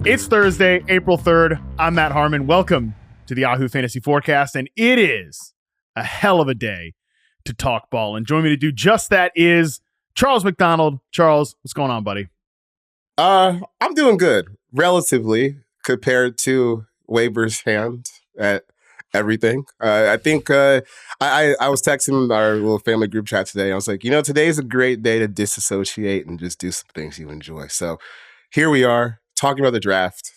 It's Thursday, April 3rd. I'm Matt Harmon. Welcome to the Yahoo Fantasy Forecast, and it is a hell of a day to talk ball. And join me to do just that is Charles McDonald. Charles, what's going on, buddy? I'm doing good, relatively, compared to Waber's hand at everything. I think I was texting our little family group chat today. I was like, today's a great day to disassociate and just do some things you enjoy. So here we are talking about the draft,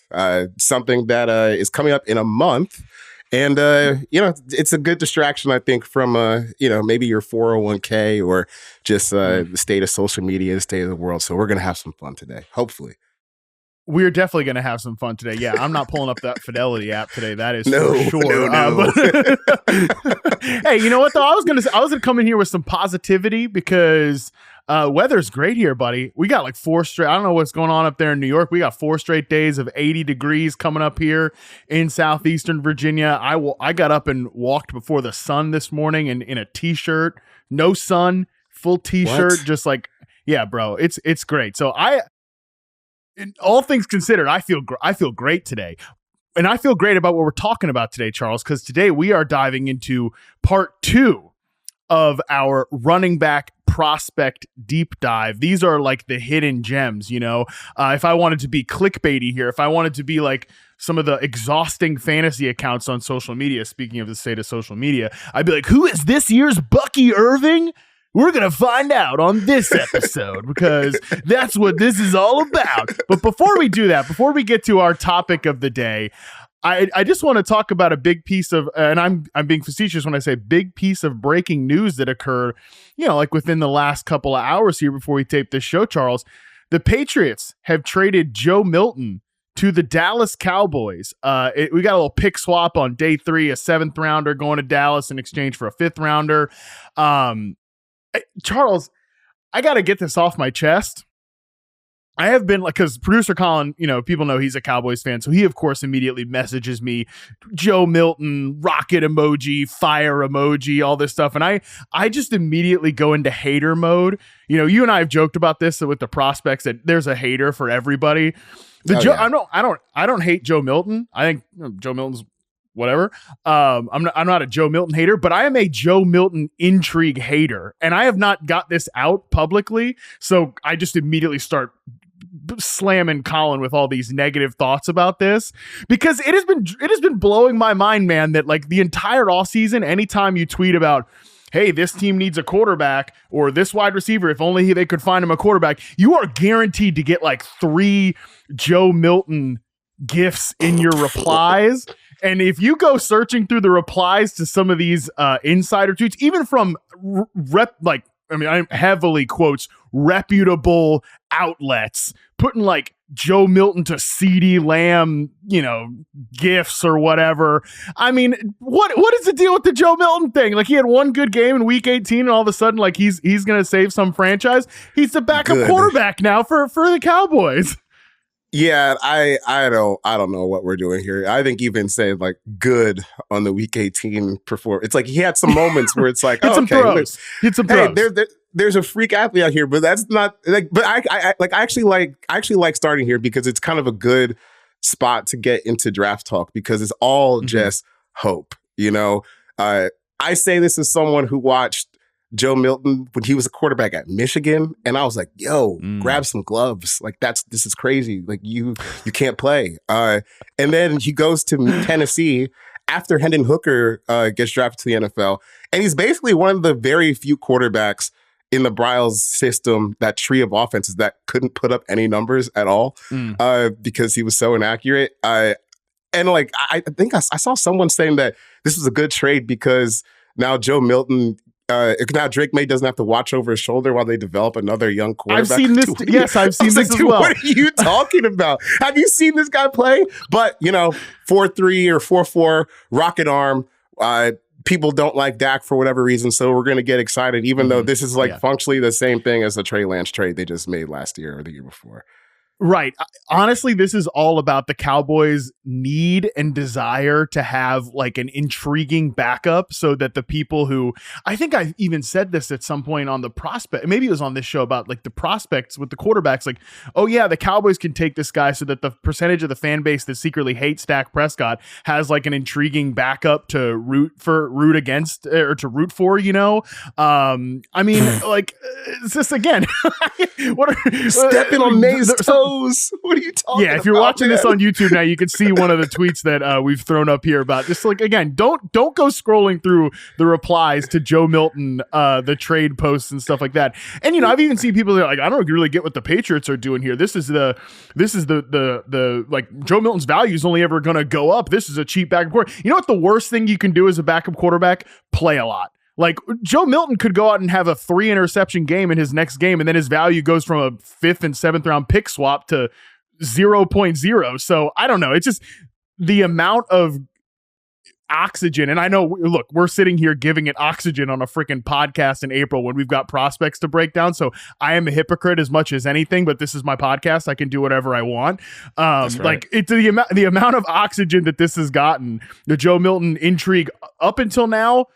something that is coming up in a month. And, it's a good distraction, I think, from, maybe your 401k or just the state of social media, the state of the world. So we're going to have some fun today, hopefully. We're definitely going to have some fun today. Yeah, I'm not pulling up that Fidelity app today. That is for sure. No. Hey, you know what, though? I was going to come in here with some positivity because weather's great here, buddy. We got like 4 straight. I don't know what's going on up there in New York. We got 4 straight days of 80 degrees coming up here in southeastern Virginia. I got up and walked before the sun this morning in a t-shirt, no sun, full t-shirt, What? just like, yeah, bro, it's great. So in all things considered, I feel great today. And I feel great about what we're talking about today, Charles, because today we are diving into part 2 of our running back prospect deep dive. These are like the hidden gems, if I wanted to be clickbaity here, if I wanted to be like some of the exhausting fantasy accounts on social media, speaking of the state of social media, I'd be like, who is this year's Bucky Irving? We're going to find out on this episode because that's what this is all about. But before we do that, before we get to our topic of the day, I just want to talk about a big piece of, and I'm being facetious when I say big piece of breaking news that occurred, like within the last couple of hours here before we tape this show, Charles. The Patriots have traded Joe Milton to the Dallas Cowboys. We got a little pick swap on day 3, a 7th rounder going to Dallas in exchange for a 5th rounder. Charles, I got to get this off my chest. I have been like, because producer Colin, people know he's a Cowboys fan. So he, of course, immediately messages me, Joe Milton, rocket emoji, fire emoji, all this stuff. And I just immediately go into hater mode. You and I have joked about this with the prospects that there's a hater for everybody. I don't hate Joe Milton. I think Joe Milton's whatever. I'm not a Joe Milton hater, but I am a Joe Milton intrigue hater, and I have not got this out publicly. So I just immediately start slamming Colin with all these negative thoughts about this because it has been blowing my mind, man, that like the entire offseason, anytime you tweet about, hey, this team needs a quarterback or this wide receiver, if only they could find him a quarterback, you are guaranteed to get like 3 Joe Milton gifs in your replies. And if you go searching through the replies to some of these insider tweets, even from I'm heavily quotes reputable outlets, putting like Joe Milton to CeeDee Lamb, gifts or whatever. I mean, what is the deal with the Joe Milton thing? Like he had one good game in week 18 and all of a sudden like he's going to save some franchise. He's the backup quarterback now for the Cowboys. Yeah, I don't know what we're doing here. I think even saying like good on the week 18 performance, it's like he had some moments where it's like, hit some throws. There's a freak athlete out here, but that's not like. But I actually like starting here because it's kind of a good spot to get into draft talk because it's all just hope. I say this as someone who watched Joe Milton when he was a quarterback at Michigan, and I was like, yo, grab some gloves. Like this is crazy. Like you can't play. And then he goes to Tennessee after Hendon Hooker gets drafted to the NFL. And he's basically one of the very few quarterbacks in the Bryles system, that tree of offenses that couldn't put up any numbers at all because he was so inaccurate. I think I saw someone saying that this was a good trade because now Joe Milton, now Drake May doesn't have to watch over his shoulder while they develop another young quarterback. I've seen this. Yes, I've seen this as well. What are you talking about? Have you seen this guy play? But 4.3 or 4.4 rocket arm. People don't like Dak for whatever reason, so we're going to get excited, even though this is functionally the same thing as the Trey Lance trade they just made last year or the year before. Right. Honestly, this is all about the Cowboys' need and desire to have like an intriguing backup so that the people who, I think I even said this at some point on the prospect, maybe it was on this show about like the prospects with the quarterbacks, like, oh yeah, the Cowboys can take this guy so that the percentage of the fan base that secretly hates Dak Prescott has like an intriguing backup to root against or to root for, you know? I mean, like, it's just again, what are stepping on May's toes? What are you talking about? Yeah, if you're watching this on YouTube now, you can see one of the tweets that we've thrown up here about just like, again, don't go scrolling through the replies to Joe Milton, the trade posts and stuff like that. And you know, I've even seen people that are like, I don't really get what the Patriots are doing here. This is the like Joe Milton's value is only ever going to go up. This is a cheap backup quarterback. You know what the worst thing you can do as a backup quarterback? Play a lot. Like Joe Milton could go out and have a 3 interception game in his next game, and then his value goes from a 5th and 7th round pick swap to 0.0. So I don't know. It's just the amount of oxygen. And I know, look, we're sitting here giving it oxygen on a freaking podcast in April when we've got prospects to break down. So I am a hypocrite as much as anything, but this is my podcast. I can do whatever I want. Right. Like it's the amount of oxygen that this has gotten, the Joe Milton intrigue up until now,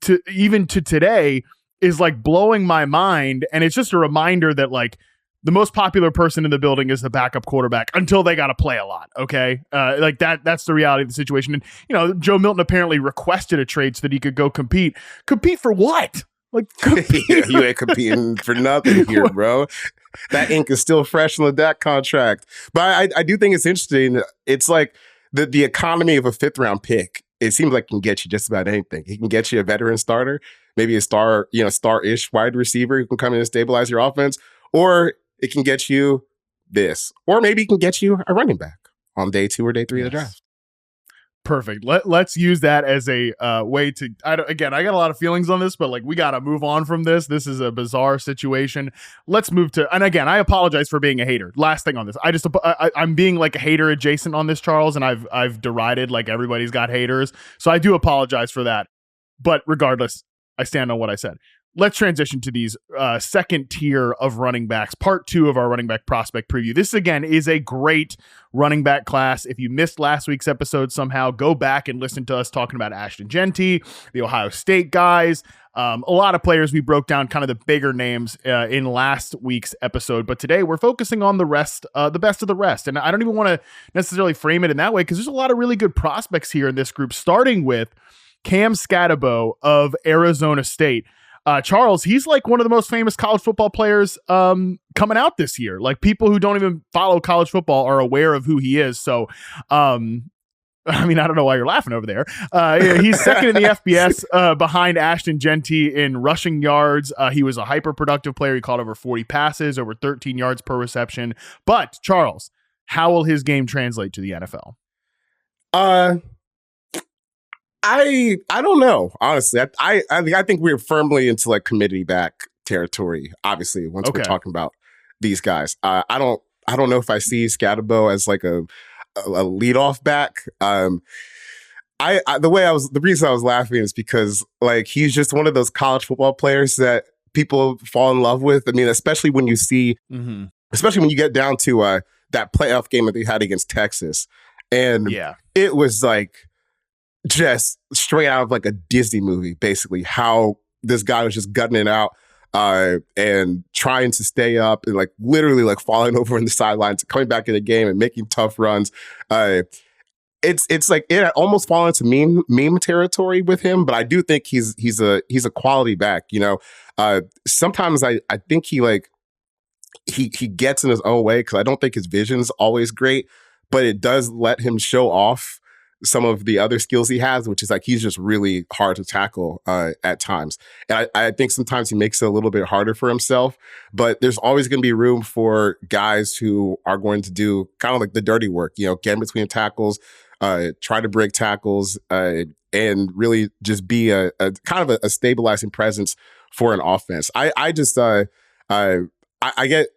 to even to today, is like blowing my mind. And it's just a reminder that like the most popular person in the building is the backup quarterback until they got to play a lot. Okay. Like that's the reality of the situation. And, you know, Joe Milton apparently requested a trade so that he could go compete for what? Like, yeah, you ain't competing for nothing here, bro. That ink is still fresh on the Dak contract. But I do think it's interesting. It's like the economy of a 5th round pick. It seems like it can get you just about anything. He can get you a veteran starter, maybe a star-ish wide receiver who can come in and stabilize your offense, or it can get you this, or maybe it can get you a running back on day 2 or day 3 of the draft. Perfect. Let's use that as a way to. I got a lot of feelings on this, but like we got to move on from this. This is a bizarre situation. Let's move to. And again, I apologize for being a hater. Last thing on this, I'm being like a hater adjacent on this, Charles, and I've derided like everybody's got haters, so I do apologize for that. But regardless, I stand on what I said. Let's transition to these second tier of running backs, part 2 of our running back prospect preview. This, again, is a great running back class. If you missed last week's episode somehow, go back and listen to us talking about Ashton Genty, the Ohio State guys, a lot of players we broke down, kind of the bigger names in last week's episode. But today we're focusing on the rest, the best of the rest. And I don't even want to necessarily frame it in that way because there's a lot of really good prospects here in this group, starting with Cam Skattebo of Arizona State. Charles, he's like one of the most famous college football players coming out this year. Like people who don't even follow college football are aware of who he is. So, I mean, I don't know why you're laughing over there. He's second in the FBS behind Ashton Genty in rushing yards. He was a hyper productive player. He caught over 40 passes, over 13 yards per reception. But Charles, how will his game translate to the NFL? I don't know, honestly. I think we're firmly into like committee back territory, obviously, once we're talking about these guys. I don't know if I see Skattebo as like a leadoff back. The reason I was laughing is because like he's just one of those college football players that people fall in love with. I mean, especially when you see, especially when you get down to that playoff game that they had against Texas. And it was like just straight out of like a Disney movie, basically, how this guy was just gutting it out and trying to stay up and like literally like falling over in the sidelines, coming back in the game and making tough runs. It's like it almost fallen into meme territory with him, but I do think he's a quality back. You know, sometimes I think he gets in his own way because I don't think his vision's always great, but it does let him show off some of the other skills he has, which is like he's just really hard to tackle at times. And I think sometimes he makes it a little bit harder for himself, but there's always going to be room for guys who are going to do kind of like the dirty work, you know, get in between tackles, try to break tackles, and really just be a kind of a stabilizing presence for an offense. I get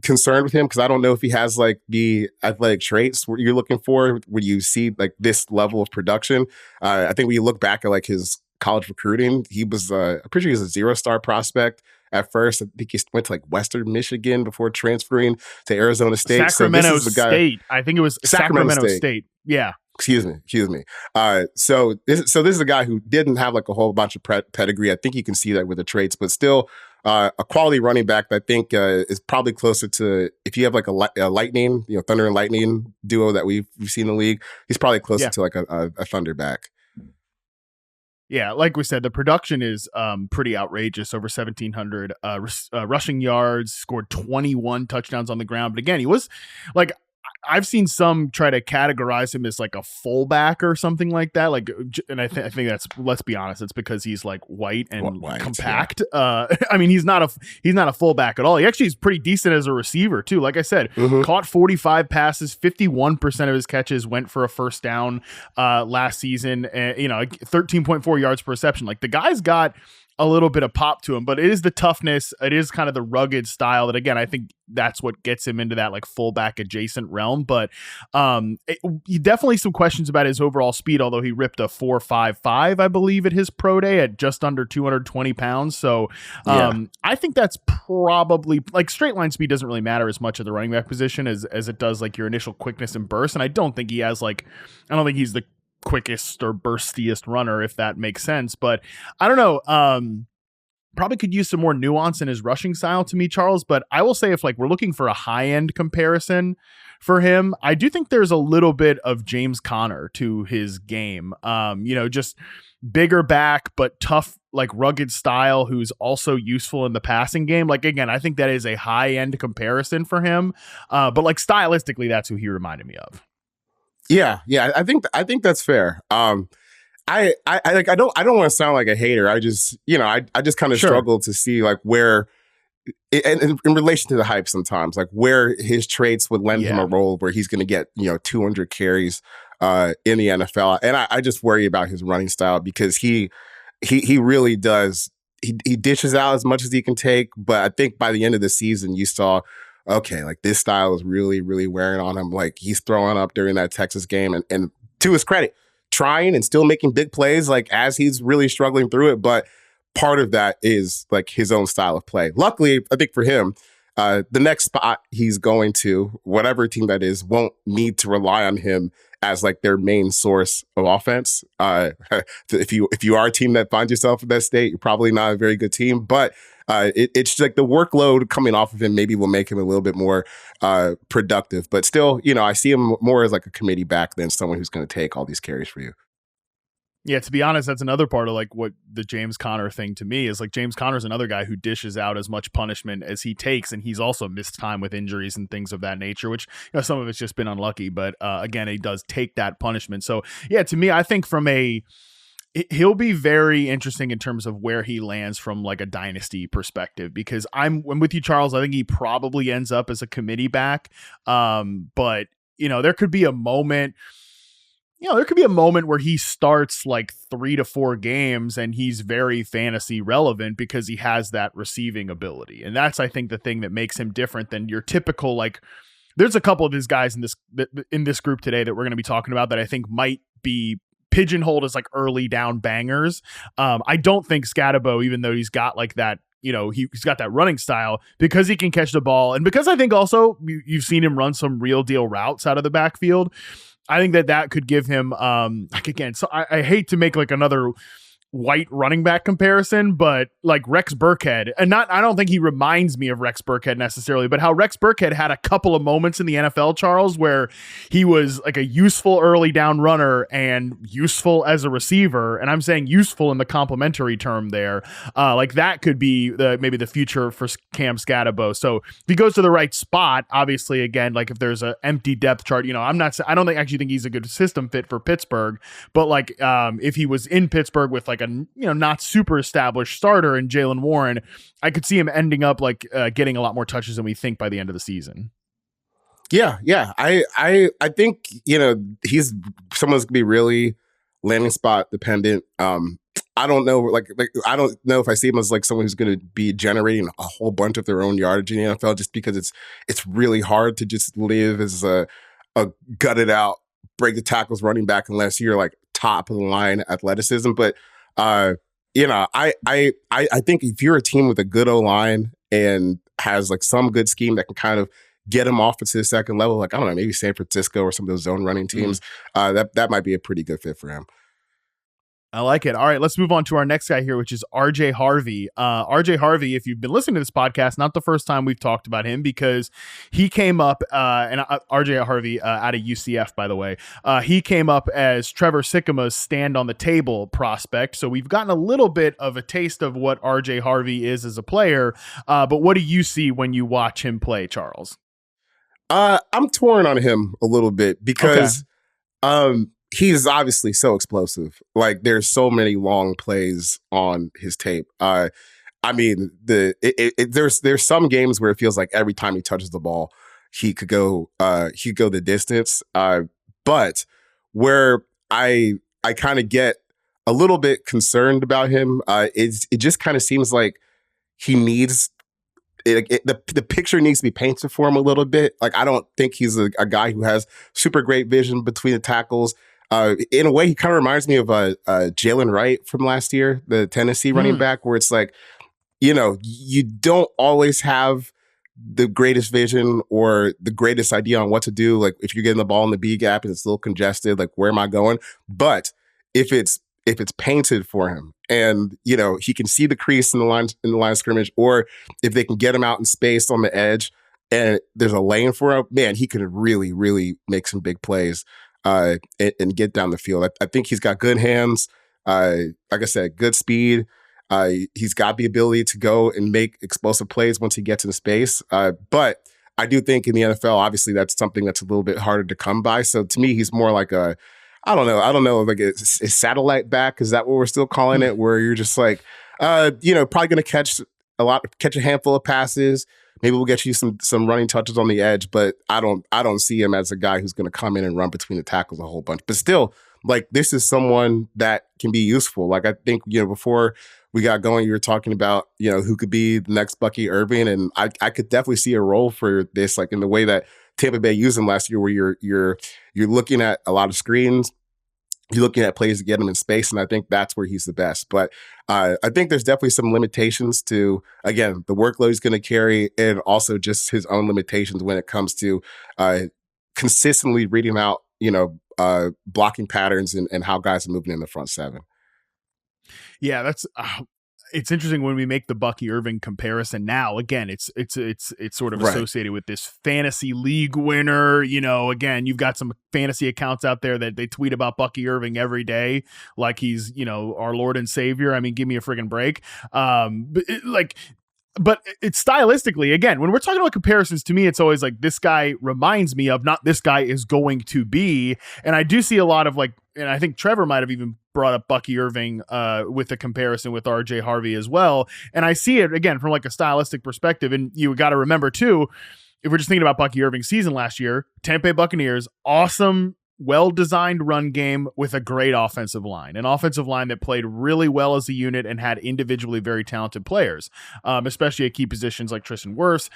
concerned with him because I don't know if he has like the athletic traits you're looking for when you see like this level of production. I think when you look back at like his college recruiting, he was I'm pretty sure he was a 0-star prospect at first. I think he went to like Western Michigan before transferring to Arizona State. Sacramento so this is the guy, State. I think it was Sacramento State. Yeah. Excuse me. So this is a guy who didn't have like a whole bunch of pedigree. I think you can see that with the traits, but still a quality running back that I think is probably closer to, if you have like a lightning, Thunder and Lightning duo that we've seen in the league, he's probably closer to like a Thunder back. Yeah, like we said, the production is pretty outrageous. Over 1,700 rushing yards, scored 21 touchdowns on the ground. But again, he was like, I've seen some try to categorize him as like a fullback or something like that. Like, and I think that's, let's be honest, it's because he's like white and compact. Yeah. I mean, he's not a fullback at all. He actually is pretty decent as a receiver too. Like I said, caught 45 passes, 51% of his catches went for a first down last season. 13.4 yards per reception. Like the guy's got a little bit of pop to him, but it is the toughness. It is kind of the rugged style that, again, I think that's what gets him into that like fullback adjacent realm. But definitely some questions about his overall speed, although he ripped a 4.55, I believe, at his pro day at just under 220 pounds. So I think that's probably like straight line speed doesn't really matter as much at the running back position as it does like your initial quickness and burst. And I don't think he's the quickest or burstiest runner, if that makes sense, but I don't know. Probably could use some more nuance in his rushing style to me, Charles, but I will say if like we're looking for a high end comparison for him, I do think there's a little bit of James Conner to his game. Just bigger back, but tough, like rugged style, who's also useful in the passing game. Like, again, I think that is a high end comparison for him. But like stylistically, that's who he reminded me of. Yeah, I think that's fair. I don't want to sound like a hater. I just kind of struggle to see like where, in relation to the hype sometimes, like where his traits would lend him a role where he's going to get 200 carries in the NFL, and I just worry about his running style because he really does. He dishes out as much as he can take, but I think by the end of the season, you saw, okay, like this style is really, really wearing on him. Like he's throwing up during that Texas game and to his credit, trying and still making big plays like as he's really struggling through it. But part of that is like his own style of play. Luckily, I think for him, the next spot he's going to, whatever team that is, won't need to rely on him as like their main source of offense. If you are a team that finds yourself in that state, you're probably not a very good team, but it's like the workload coming off of him maybe will make him a little bit more productive. But still, I see him more as like a committee back than someone who's going to take all these carries for you. Yeah, to be honest, that's another part of like what the James Conner thing to me is. Like James Conner's another guy who dishes out as much punishment as he takes, and he's also missed time with injuries and things of that nature, which some of it's just been unlucky. But again, he does take that punishment. So yeah, to me, I think he'll be very interesting in terms of where he lands from like a dynasty perspective, because I'm with you, Charles. I think he probably ends up as a committee back. But there could be a moment. There could be a moment where he starts like 3 to 4 games and he's very fantasy relevant because he has that receiving ability. And that's, I think, the thing that makes him different than your typical, like, there's a couple of these guys in this group today that we're going to be talking about that I think might be pigeonholed as like early down bangers. I don't think Skattebo, even though he's got like that, he's got that running style, because he can catch the ball. And because I think also you've seen him run some real deal routes out of the backfield. I think that could give him, like, again, so I hate to make like another white running back comparison, but like Rex Burkhead, and I don't think he reminds me of Rex Burkhead necessarily, but how Rex Burkhead had a couple of moments in the NFL, Charles, where he was like a useful early down runner and useful as a receiver. And I'm saying useful in the complimentary term there. Like that could be maybe the future for Cam Skattebo. So if he goes to the right spot, obviously, again, like if there's an empty depth chart, I don't actually think he's a good system fit for Pittsburgh, but like if he was in Pittsburgh with like a not super established starter in Jaylen Warren, I could see him ending up like getting a lot more touches than we think by the end of the season. Yeah. I think he's someone's gonna be really landing spot dependent. I don't know, like I don't know if I see him as like someone who's going to be generating a whole bunch of their own yardage in the NFL, just because it's really hard to just live as a gutted out, break the tackles running back unless you're like top of the line athleticism. But I think if you're a team with a good O-line and has like some good scheme that can kind of get him off into the second level, like, I don't know, maybe San Francisco or some of those zone running teams, that might be a pretty good fit for him. I like it. All right, let's move on to our next guy here, which is RJ Harvey. RJ Harvey, if you've been listening to this podcast, not the first time we've talked about him, because he came up, and RJ Harvey out of UCF, by the way, he came up as Trevor Sikkema's stand on the table prospect. So we've gotten a little bit of a taste of what RJ Harvey is as a player. But what do you see when you watch him play, Charles? I'm torn on him a little bit because he's obviously so explosive. Like, there's so many long plays on his tape. I mean, there's some games where it feels like every time he touches the ball, he could go the distance. But where I kind of get a little bit concerned about him, it just kind of seems like he needs. The picture needs to be painted for him a little bit. Like, I don't think he's a guy who has super great vision between the tackles. In a way, he kind of reminds me of Jalen Wright from last year, the Tennessee running back, where it's like, you don't always have the greatest vision or the greatest idea on what to do. Like, if you're getting the ball in the B gap and it's a little congested, like, where am I going? But if it's painted for him and, he can see the crease in the line of scrimmage, or if they can get him out in space on the edge and there's a lane for him, man, he could really, really make some big plays and get down the field. I think he's got good hands. Like I said, good speed. He's got the ability to go and make explosive plays once he gets in space. But I do think in the NFL, obviously, that's something that's a little bit harder to come by. So to me, he's more like I don't know, like a satellite back. Is that what we're still calling it? Where you're just like, probably going to catch a handful of passes. Maybe we'll get you some running touches on the edge, but I don't see him as a guy who's going to come in and run between the tackles a whole bunch. But still, like, this is someone that can be useful. Like, I think, before we got going, you were talking about, who could be the next Bucky Irving, and I could definitely see a role for this, like in the way that Tampa Bay used him last year, where you're looking at a lot of screens. You're looking at plays to get him in space, and I think that's where he's the best. But I think there's definitely some limitations to, again, the workload he's going to carry, and also just his own limitations when it comes to consistently reading out, blocking patterns and how guys are moving in the front seven. Yeah, that's it's interesting when we make the Bucky Irving comparison. Now, again, it's sort of associated with this fantasy league winner. Again, you've got some fantasy accounts out there that they tweet about Bucky Irving every day, like he's, our Lord and Savior. I mean, give me a friggin' break. But it's stylistically, again, when we're talking about comparisons, to me, it's always like, this guy reminds me of, not this guy is going to be. And I do see a lot of, like, and I think Trevor might have even brought up Bucky Irving with the comparison with RJ Harvey as well. And I see it, again, from like a stylistic perspective. And you got to remember, too, if we're just thinking about Bucky Irving's season last year, Tampa Bay Buccaneers, awesome, well-designed run game with a great offensive line, an offensive line that played really well as a unit and had individually very talented players, especially at key positions like Tristan Wirfs,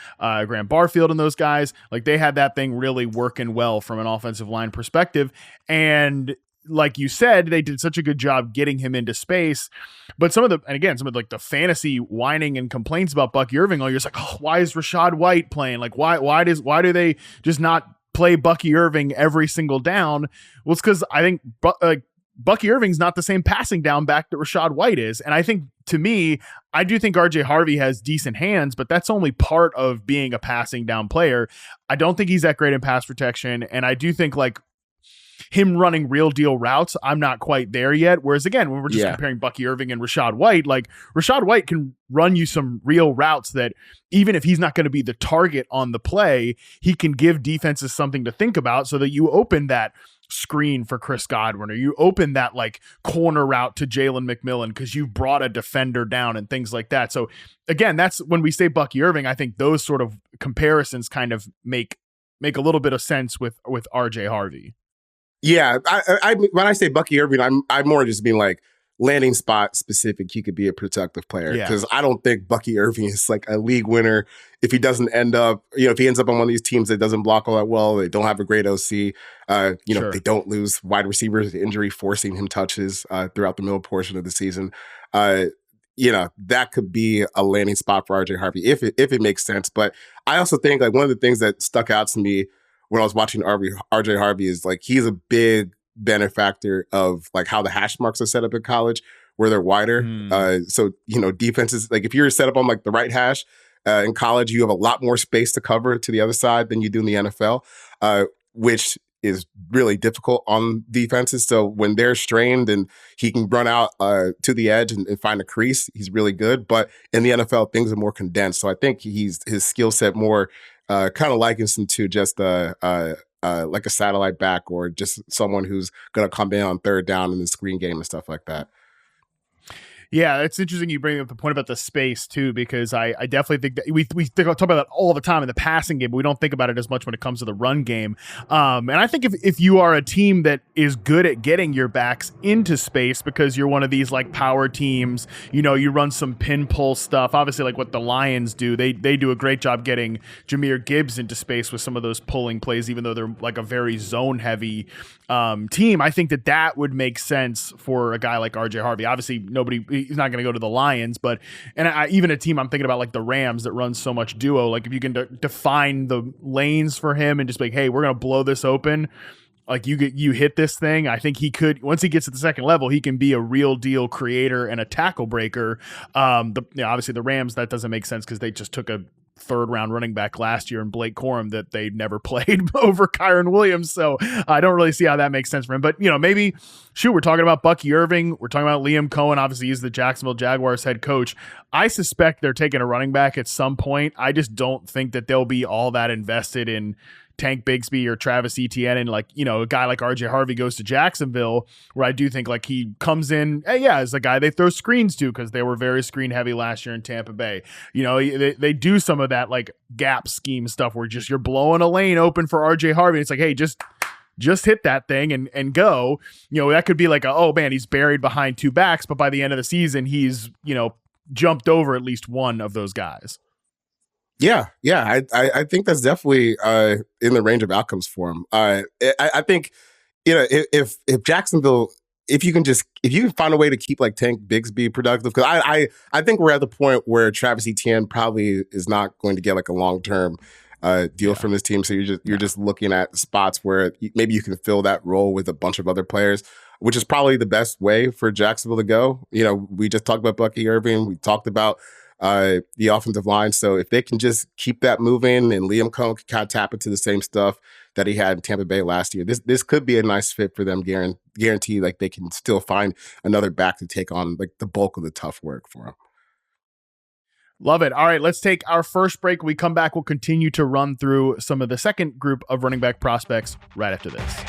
Graham Barfield, and those guys. Like, they had that thing really working well from an offensive line perspective. And like you said, they did such a good job getting him into space. But some of like the fantasy whining and complaints about Bucky Irving all year, it's like, oh, why is Rachaad White playing? Like, why do they just not play Bucky Irving every single down? Well, it's because I think Bucky Irving's not the same passing down back that Rachaad White is. And I think, to me, I do think RJ Harvey has decent hands, but that's only part of being a passing down player. I don't think he's that great in pass protection. And I do think, like, him running real deal routes, I'm not quite there yet. Whereas, again, when we're just comparing Bucky Irving and Rachaad White, like, Rachaad White can run you some real routes that, even if he's not going to be the target on the play, he can give defenses something to think about, so that you open that screen for Chris Godwin, or you open that like corner route to Jalen McMillan because you've brought a defender down and things like that. So again, that's when we say Bucky Irving, I think those sort of comparisons kind of make a little bit of sense with RJ Harvey. Yeah, I when I say Bucky Irving, I'm more just being like, landing spot specific, he could be a productive player, because I don't think Bucky Irving is like a league winner if he doesn't end up, if he ends up on one of these teams that doesn't block all that well, they don't have a great OC, they don't lose wide receivers to injury, forcing him touches throughout the middle portion of the season. that could be a landing spot for RJ Harvey if it makes sense. But I also think like one of the things that stuck out to me when I was watching RJ Harvey is like he's a big benefactor of like how the hash marks are set up in college, where they're wider. So defenses, like if you're set up on like the right hash in college, you have a lot more space to cover to the other side than you do in the NFL, which is really difficult on defenses. So when they're strained and he can run out to the edge and find a crease, he's really good. But in the NFL, things are more condensed. So I think his skill set more kind of likens him to just like a satellite back or just someone who's going to come in on third down in the screen game and stuff like that. Yeah, it's interesting you bring up the point about the space too, because I definitely think that we talk about that all the time in the passing game, but we don't think about it as much when it comes to the run game. And I think if you are a team that is good at getting your backs into space because you're one of these like power teams, you run some pin pull stuff, obviously like what the Lions do. They do a great job getting Jahmyr Gibbs into space with some of those pulling plays, even though they're like a very zone heavy team. I think that would make sense for a guy like RJ Harvey. Obviously, he's not going to go to the Lions, but even a team I'm thinking about like the Rams that runs so much duo. Like if you can define the lanes for him and just be like, hey, we're going to blow this open. Like you hit this thing. I think he could, once he gets to the second level, he can be a real deal creator and a tackle breaker. Obviously the Rams, that doesn't make sense because they just took a third round running back last year in Blake Corum that they never played over Kyron Williams. So I don't really see how that makes sense for him. But, maybe, we're talking about Bucky Irving. We're talking about Liam Cohen. Obviously, he's the Jacksonville Jaguars head coach. I suspect they're taking a running back at some point. I just don't think that they'll be all that invested in Tank Bigsby or Travis Etienne, and a guy like RJ Harvey goes to Jacksonville, where I do think like he comes in, as a guy they throw screens to because they were very screen heavy last year in Tampa Bay. They do some of that like gap scheme stuff where just you're blowing a lane open for RJ Harvey. It's like, hey, just hit that thing and go. That could be like he's buried behind two backs, but by the end of the season, he's jumped over at least one of those guys. Yeah. I think that's definitely in the range of outcomes for him. I think if Jacksonville, if you can find a way to keep like Tank Bigsby productive, because I think we're at the point where Travis Etienne probably is not going to get like a long-term deal from this team. So you're just looking at spots where maybe you can fill that role with a bunch of other players, which is probably the best way for Jacksonville to go. We just talked about Bucky Irving. We talked about the offensive line. So if they can just keep that moving and Liam Cohen can kind of tap into the same stuff that he had in Tampa Bay last year, this could be a nice fit for them. Guarantee like they can still find another back to take on like the bulk of the tough work for them. Love it. All right, let's take our first break. When we come back, we'll continue to run through some of the second group of running back prospects right after this.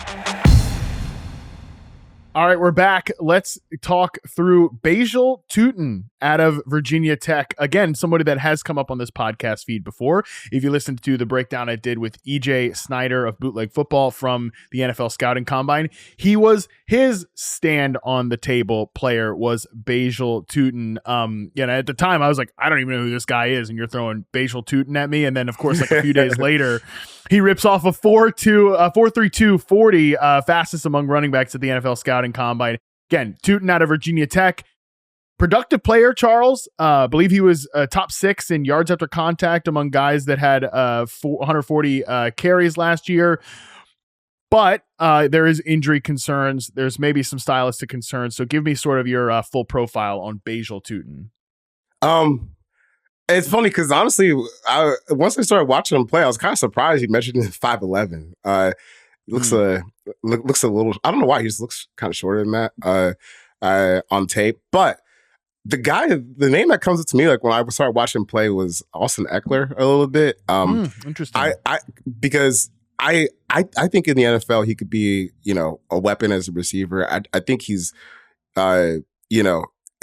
All right, we're back. Let's talk through Bhayshul Tuten out of Virginia Tech. Again, somebody that has come up on this podcast feed before. If you listened to the breakdown I did with EJ Snyder of Bootleg Football from the NFL Scouting Combine, his stand on the table player was Bhayshul Tuten. At the time I was like, I don't even know who this guy is, and you're throwing Bhayshul Tuten at me. And then of course, like a few days later, he rips off a 4.32 40, fastest among running backs at the NFL Scouting Combine. Again, Tuten out of Virginia Tech. Productive player, Charles. Believe he was top 6 in yards after contact among guys that had 140 carries last year. But there is injury concerns. There's maybe some stylistic concerns. So give me sort of your full profile on Bhayshul Tuten. It's funny because honestly, once I started watching him play, I was kind of surprised he measured 5'11". Looks a little. I don't know why he just looks kind of shorter than that on tape. But the name that comes up to me like when I started watching him play was Austin Eckler a little bit. Interesting. Because I think in the NFL he could be a weapon as a receiver. I think he's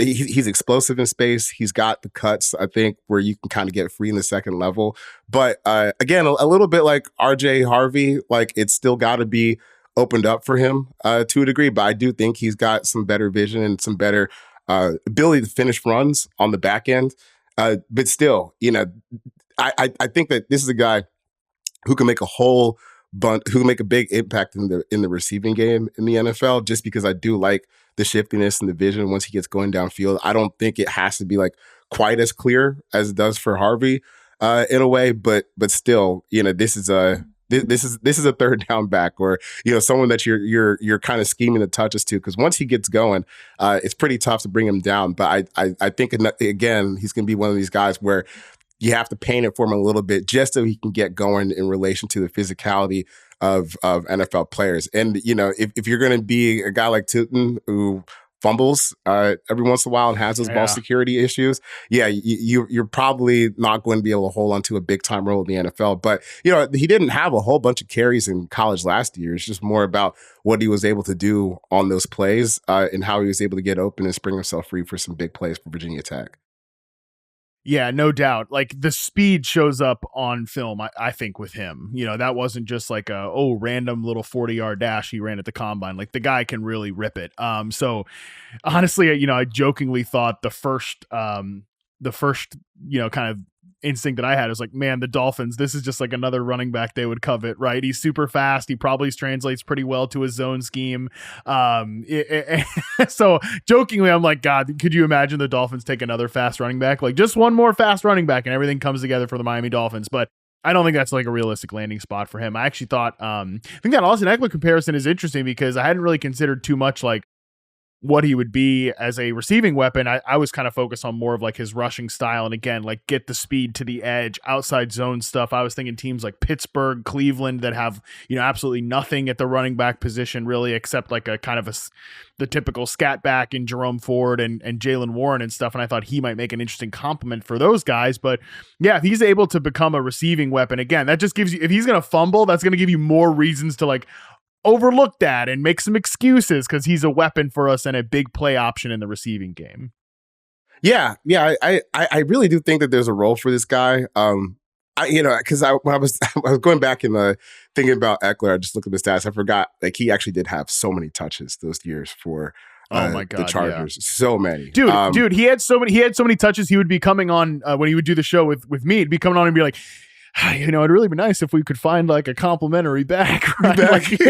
he's explosive in space. He's got the cuts, I think, where you can kind of get free in the second level. But again, a little bit like RJ Harvey, like it's still got to be opened up for him to a degree. But I do think he's got some better vision and some better ability to finish runs on the back end. But still, I think that this is a guy who can make a whole who make a big impact in the receiving game in the NFL, just because I do like the shiftiness and the vision once he gets going downfield. I don't think it has to be like quite as clear as it does for Harvey in a way, but still, this is a third down back, or someone that you're kind of scheming the touches to, because once he gets going, it's pretty tough to bring him down. But I think again, he's going to be one of these guys where you have to paint it for him a little bit just so he can get going in relation to the physicality of NFL players. And if you're going to be a guy like Tuten who fumbles every once in a while and has those ball security issues, you're probably not going to be able to hold on to a big time role in the NFL. But he didn't have a whole bunch of carries in college last year. It's just more about what he was able to do on those plays and how he was able to get open and spring himself free for some big plays for Virginia Tech. Yeah, no doubt. Like, the speed shows up on film, I think, with him. That wasn't just like a random little 40-yard dash he ran at the combine. Like, the guy can really rip it. So honestly, I jokingly thought the first kind of instinct that I had is like, man, the Dolphins, this is just like another running back they would covet, right? He's super fast. He probably translates pretty well to his zone scheme. So jokingly, I'm like, God, could you imagine the Dolphins take another fast running back? Like, just one more fast running back and everything comes together for the Miami Dolphins. But I don't think that's like a realistic landing spot for him. I actually thought, I think that Austin Ekeler comparison is interesting because I hadn't really considered too much like what he would be as a receiving weapon. I was kind of focused on more of like his rushing style. And again, like, get the speed to the edge, outside zone stuff. I was thinking teams like Pittsburgh, Cleveland that have, absolutely nothing at the running back position really, except like a kind of the typical scat back in Jerome Ford and Jaylen Warren and stuff. And I thought he might make an interesting complement for those guys. But yeah, if he's able to become a receiving weapon, again, that just gives you, if he's going to fumble, that's going to give you more reasons to like overlook that and make some excuses because he's a weapon for us and a big play option in the receiving game. Yeah. I really do think that there's a role for this guy. Because when I was going back and thinking about Ekeler, I just looked at the stats. I forgot, like, he actually did have so many touches those years for oh my God, the Chargers. Yeah. So many, dude. He had so many touches. He would be coming on when he would do the show with me. He'd be coming on and be like, it'd really be nice if we could find like a complimentary back, right? Like, he'd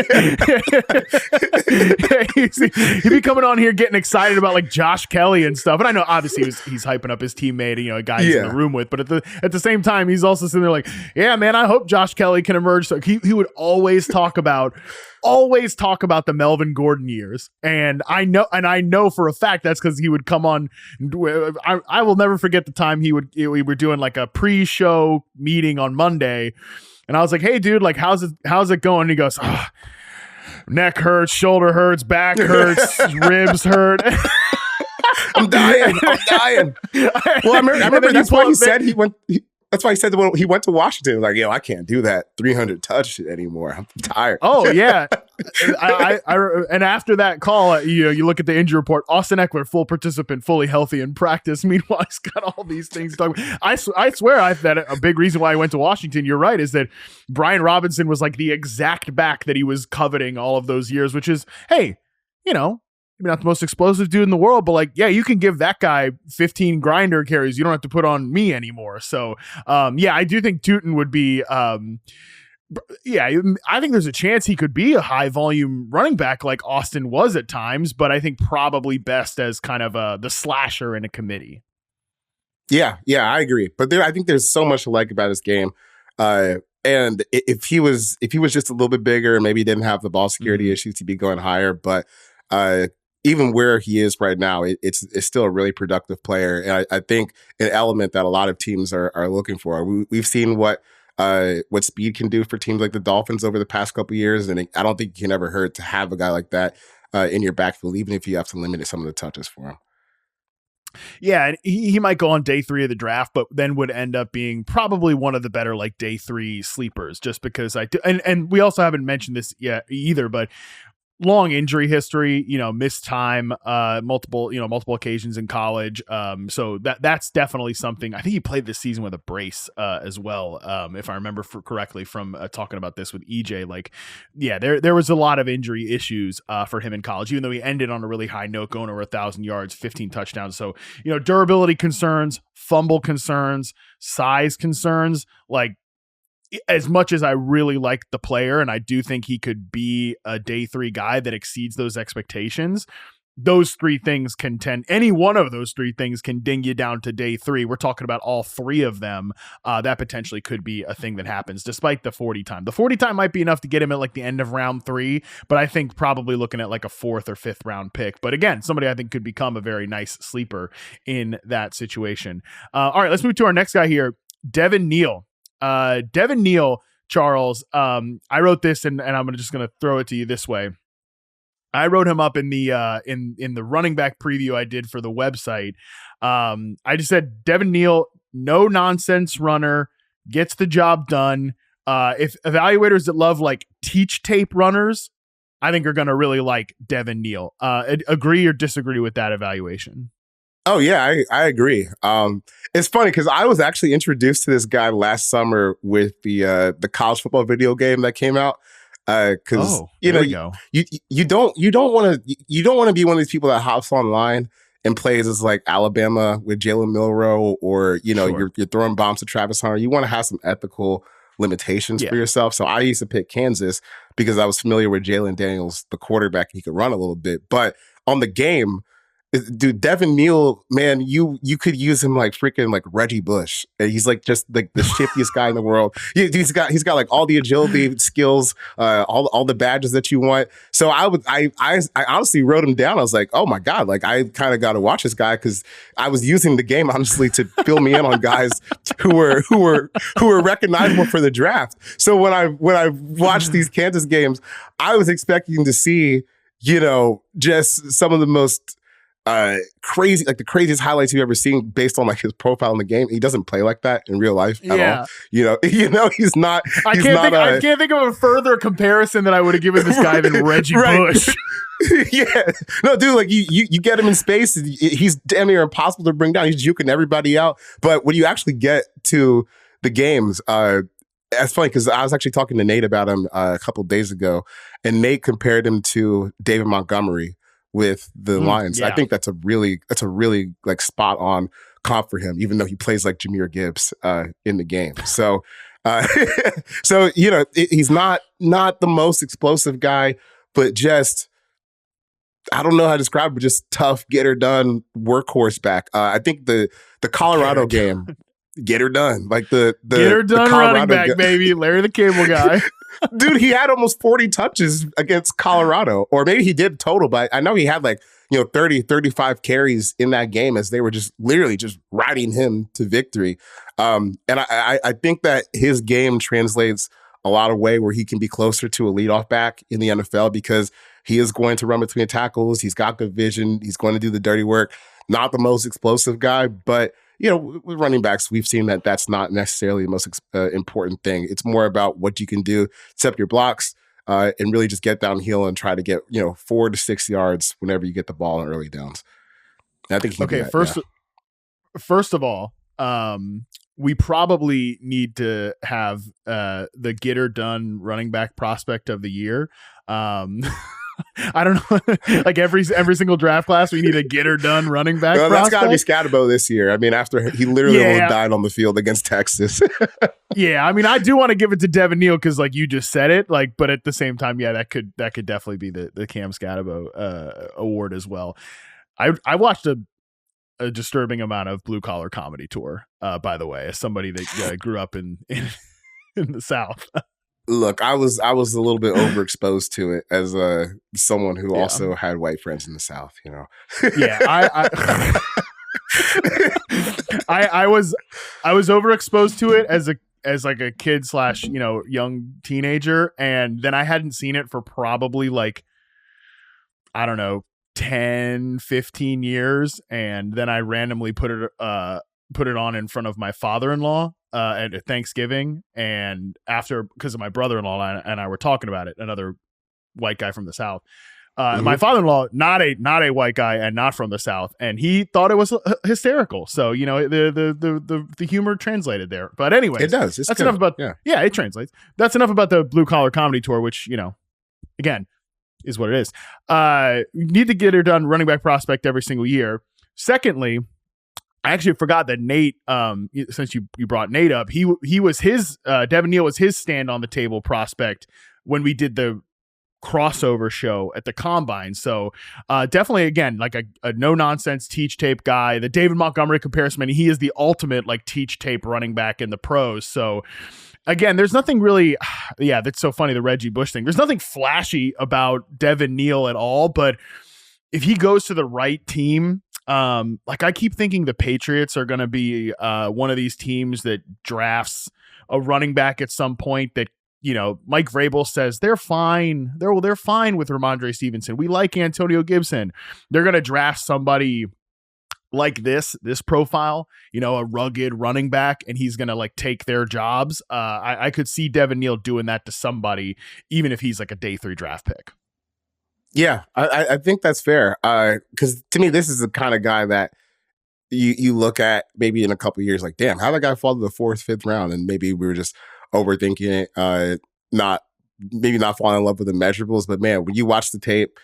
be coming on here getting excited about like Josh Kelly and stuff. And I know obviously he's hyping up his teammate, a guy he's in the room with, but at the same time, he's also sitting there like, yeah, man, I hope Josh Kelly can emerge. So he would always talk about the Melvin Gordon years. And I know for a fact that's because he would come on. I will never forget the time we were doing like a pre-show meeting on Monday. And I was like, hey dude, like, how's it going? And he goes, neck hurts, shoulder hurts, back hurts, ribs hurt. I'm dying. Well, I remember that's why he said he went. That's why he said when he went to Washington, like, I can't do that 300 touch anymore. I'm tired. Oh yeah, and after that call, you look at the injury report. Austin Ekeler, full participant, fully healthy in practice. Meanwhile, he's got all these things to talk about. I swear, that a big reason why he went to Washington. You're right, is that Brian Robinson was like the exact back that he was coveting all of those years. Which is, hey, maybe not the most explosive dude in the world, but like, yeah, you can give that guy 15 grinder carries. You don't have to put on me anymore. So, I do think Tuten would be, I think there's a chance he could be a high volume running back like Austin was at times, but I think probably best as kind of the slasher in a committee. Yeah, I agree. But I think there's so much to like about his game. And if he was just a little bit bigger, maybe he didn't have the ball security issues, he'd be going higher. But even where he is right now, it's still a really productive player. And I think an element that a lot of teams are looking for. We've seen what speed can do for teams like the Dolphins over the past couple of years. And I don't think it can ever hurt to have a guy like that in your backfield, even if you have to limit some of the touches for him. Yeah, and he might go on day 3 of the draft, but then would end up being probably one of the better like day 3 sleepers, just because and we also haven't mentioned this yet either, but long injury history, missed time, multiple occasions in college. So that's definitely something. I think he played this season with a brace as well, if I remember correctly from talking about this with EJ. Like, yeah, there was a lot of injury issues for him in college, even though he ended on a really high note, going over 1,000 yards, 15 touchdowns. So, durability concerns, fumble concerns, size concerns, like, as much as I really like the player, and I do think he could be a day 3 guy that exceeds those expectations, those 3 things any one of those 3 things can ding you down to day 3. We're talking about all 3 of them. That potentially could be a thing that happens despite the 40 time. The 40 time might be enough to get him at like the end of round 3, but I think probably looking at like a 4th or 5th round pick. But again, somebody I think could become a very nice sleeper in that situation. All right, let's move to our next guy here. Devin Neal. Devin Neal, Charles. I wrote this and I'm just going to throw it to you this way. I wrote him up in the in the running back preview I did for the website. I just said Devin Neal, no nonsense runner, gets the job done. If evaluators that love like teach tape runners, I think are going to really like Devin Neal. Agree or disagree with that evaluation? Oh yeah, I agree. It's funny because I was actually introduced to this guy last summer with the college football video game that came out. Because you don't want to be one of these people that hops online and plays as like Alabama with Jalen Milroe, or you're throwing bombs to Travis Hunter. You want to have some ethical limitations for yourself. So I used to pick Kansas because I was familiar with Jalen Daniels, the quarterback, and he could run a little bit. But on the game, dude, Devin Neal, man, you could use him like freaking like Reggie Bush. He's like just like the shiftiest guy in the world. He's got like all the agility skills, all the badges that you want. So I honestly wrote him down. I was like, oh my God, like I kind of got to watch this guy because I was using the game honestly to fill me in on guys who were recognizable for the draft. So when I watched these Kansas games, I was expecting to see just some of the most crazy, like the craziest highlights you've ever seen based on like his profile in the game. He doesn't play like that in real life at all. He's not. I can't think of a further comparison that I would have given this guy than Reggie Bush. Yeah, no, dude, like you get him in space, he's damn near impossible to bring down. He's juking everybody out. But when you actually get to the games, that's funny because I was actually talking to Nate about him a couple of days ago, and Nate compared him to David Montgomery with the Lions. I think that's a really like spot on comp for him, even though he plays like Jahmyr Gibbs in the game. So he's not the most explosive guy, but just I don't know how to describe it, but just tough, get her done workhorse back. I think the Colorado game, get her done. Like the get her done running back, baby. Larry the Cable Guy. Dude, he had almost 40 touches against Colorado, or maybe he did total, but I know he had like 30, 35 carries in that game as they were just literally just riding him to victory. And I think that his game translates a lot of way where he can be closer to a leadoff back in the NFL because he is going to run between tackles. He's got good vision. He's going to do the dirty work. Not the most explosive guy, but with running backs, we've seen that that's not necessarily the most important thing. It's more about what you can do, set up your blocks, and really just get downhill and try to get 4 to 6 yards whenever you get the ball in early downs. And I think first of all, we probably need to have the get her done running back prospect of the year. I don't know, like every single draft class, we need a get her done running back. No, that's got to be Skattebo this year. I mean, after he literally almost died on the field against Texas. Yeah, I mean, I do want to give it to Devin Neal because, like you just said it, like, but at the same time, that could definitely be the Cam Skattebo award as well. I watched a disturbing amount of blue collar comedy tour, by the way, as somebody that grew up in the South. Look, I was a little bit overexposed to it as someone who also had white friends in the South, Yeah, I was overexposed to it as like a kid / young teenager, and then I hadn't seen it for probably like, I don't know, 10, 15 years, and then I randomly put it on in front of my father-in-law at Thanksgiving, and because of my brother-in-law and I were talking about it, another white guy from the South. My father-in-law, not a white guy and not from the South, and he thought it was hysterical. So the humor translated there. But anyway, it does. That's enough about it translates. That's enough about the blue collar comedy tour, which again is what it is. Need to get her done running back prospect every single year. Secondly, I actually forgot that Nate, since you brought Nate up, he was his Devin Neal was his stand on the table prospect when we did the crossover show at the combine. So definitely, again, like a no nonsense teach tape guy. The David Montgomery comparison, I mean, he is the ultimate like teach tape running back in the pros. So again, there's nothing really, yeah, that's so funny, the Reggie Bush thing. There's nothing flashy about Devin Neal at all, but if he goes to the right team, like I keep thinking the Patriots are going to be one of these teams that drafts a running back at some point that, you know, Mike Vrabel says they're fine. They're fine with Ramondre Stevenson. We like Antonio Gibson. They're going to draft somebody like this profile, you know, a rugged running back, and he's going to like take their jobs. I could see Devin Neal doing that to somebody, even if he's like a day 3 draft pick. Yeah, I think that's fair. Because to me, this is the kind of guy that you look at maybe in a couple of years, like, damn, how did that guy fall to the 4th, 5th round? And maybe we were just overthinking it, not falling in love with the measurables. But man, when you watch the tape,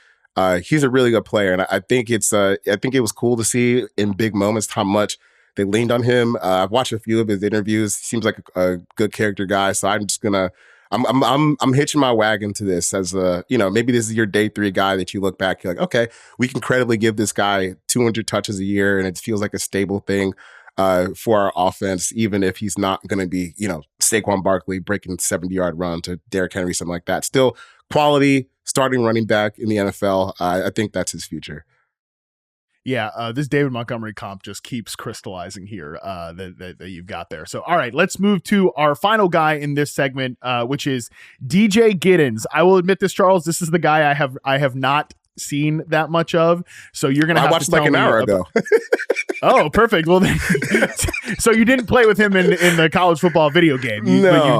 he's a really good player, and I think it was cool to see in big moments how much they leaned on him. I've watched a few of his interviews. He seems like a good character guy. So I'm hitching my wagon to this as maybe this is your day 3 guy that you look back, you're like, okay, we can credibly give this guy 200 touches a year, and it feels like a stable thing for our offense, even if he's not going to be, Saquon Barkley breaking 70-yard run to Derrick Henry, something like that. Still quality starting running back in the NFL. I think that's his future. Yeah, this David Montgomery comp just keeps crystallizing here that you've got there. So, all right, let's move to our final guy in this segment, which is DJ Giddens. I will admit this, Charles. This is the guy I have not seen that much of. So you're gonna have watched to tell like an hour ago. Oh, perfect. Well, then, so you didn't play with him in the college football video game,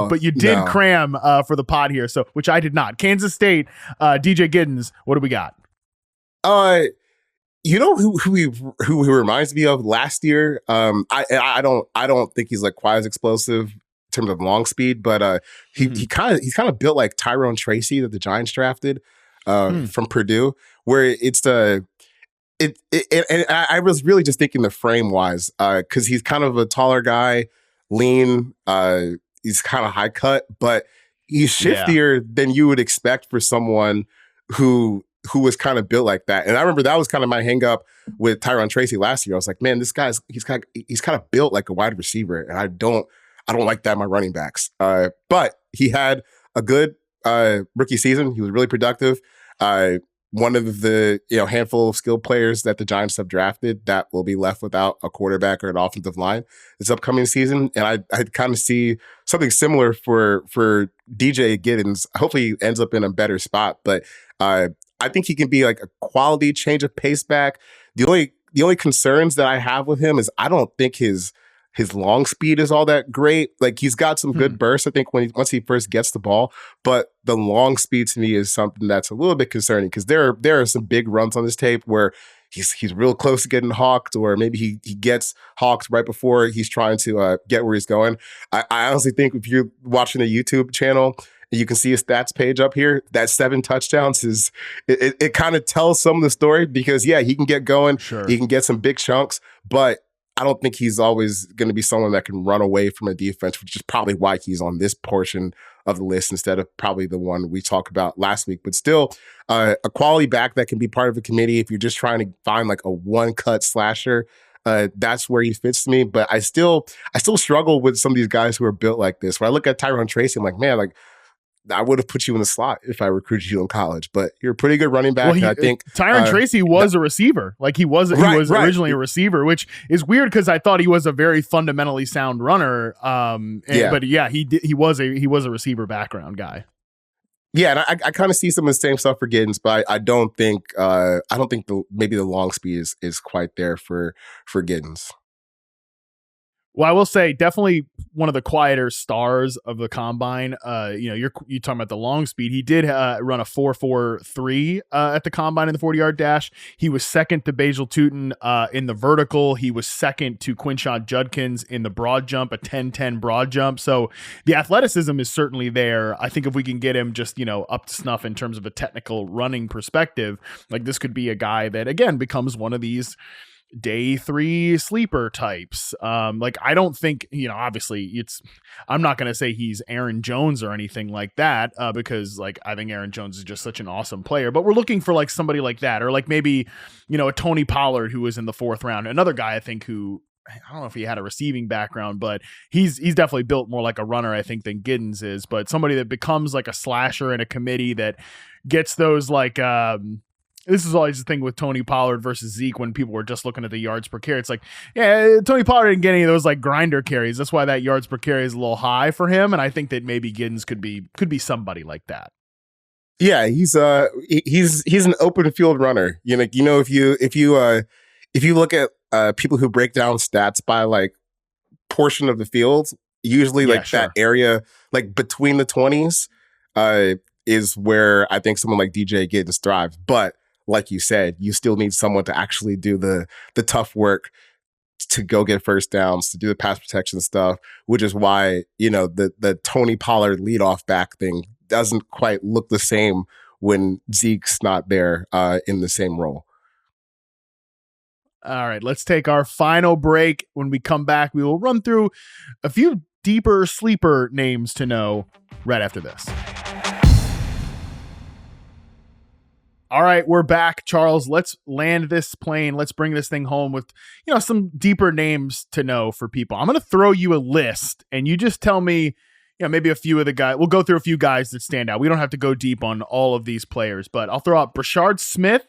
but you did cram for the pod here. So, which I did not. Kansas State, DJ Giddens. What do we got? You know who he reminds me of last year? I don't think he's like quite as explosive in terms of long speed, but he's kind of built like Tyrone Tracy that the Giants drafted from Purdue, where it's and I was really just thinking the frame wise, because he's kind of a taller guy, lean, he's kind of high cut, but he's shiftier than you would expect for someone who was kind of built like that. And I remember that was kind of my hang up with Tyrone Tracy last year. I was like, man, this guy's he's kind of built like a wide receiver, and I don't like that in my running backs. But he had a good rookie season. He was really productive. One of the handful of skilled players that the Giants have drafted that will be left without a quarterback or an offensive line this upcoming season. And I kind of see something similar for DJ Giddens. Hopefully he ends up in a better spot, but I think he can be like a quality change of pace back. The only concerns that I have with him is I don't think his long speed is all that great. Like he's got some good bursts, I think, once he first gets the ball. But the long speed to me is something that's a little bit concerning, because there are some big runs on this tape where he's real close to getting hawked, or maybe he gets hawked right before he's trying to get where he's going. I honestly think if you're watching a YouTube channel, you can see his stats page up here, that 7 touchdowns it kind of tells some of the story, because he can get going. Sure. He can get some big chunks, but I don't think he's always going to be someone that can run away from a defense, which is probably why he's on this portion of the list instead of probably the one we talked about last week. But still, a quality back that can be part of a committee if you're just trying to find like a one-cut slasher. That's where he fits to me. But I still struggle with some of these guys who are built like this. When I look at Tyrone Tracy, I'm like, man, like, I would have put you in the slot if I recruited you in college, but you're a pretty good running back. Well, I think Tyrone Tracy was a receiver. Like he was originally a receiver, which is weird because I thought he was a very fundamentally sound runner. But he was a receiver background guy. Yeah, and I kind of see some of the same stuff for Giddens, but I don't think maybe the long speed is quite there for Giddens. Well, I will say definitely one of the quieter stars of the combine. You're talking about the long speed. He did run a 4.43 at the combine in the 40-yard dash. He was second to Bhayshul Tuten in the vertical. He was second to Quinshon Judkins in the broad jump, a 10-10 broad jump. So the athleticism is certainly there. I think if we can get him just, up to snuff in terms of a technical running perspective, like this could be a guy that, again, becomes one of these day 3 sleeper types. Like, I don't think, obviously I'm not going to say he's Aaron Jones or anything like that, because like, I think Aaron Jones is just such an awesome player, but we're looking for like somebody like that, or like maybe, a Tony Pollard who was in the 4th round, another guy I think who, I don't know if he had a receiving background, but he's definitely built more like a runner, I think, than Giddens is, but somebody that becomes like a slasher in a committee that gets those like, this is always the thing with Tony Pollard versus Zeke when people were just looking at the yards per carry. It's like, yeah, Tony Pollard didn't get any of those like grinder carries. That's why that yards per carry is a little high for him. And I think that maybe Giddens could be somebody like that. Yeah, he's an open field runner. If you look at people who break down stats by like portion of the field, usually like that area like between the 20s is where I think someone like DJ Giddens thrives. But like you said, you still need someone to actually do the tough work to go get first downs, to do the pass protection stuff, which is why, the Tony Pollard leadoff back thing doesn't quite look the same when Zeke's not there in the same role. All right, let's take our final break. When we come back, we will run through a few deeper sleeper names to know right after this. All right, we're back, Charles. Let's land this plane. Let's bring this thing home with, some deeper names to know for people. I'm going to throw you a list, and you just tell me, maybe a few of the guys. We'll go through a few guys that stand out. We don't have to go deep on all of these players, but I'll throw out Brashard Smith,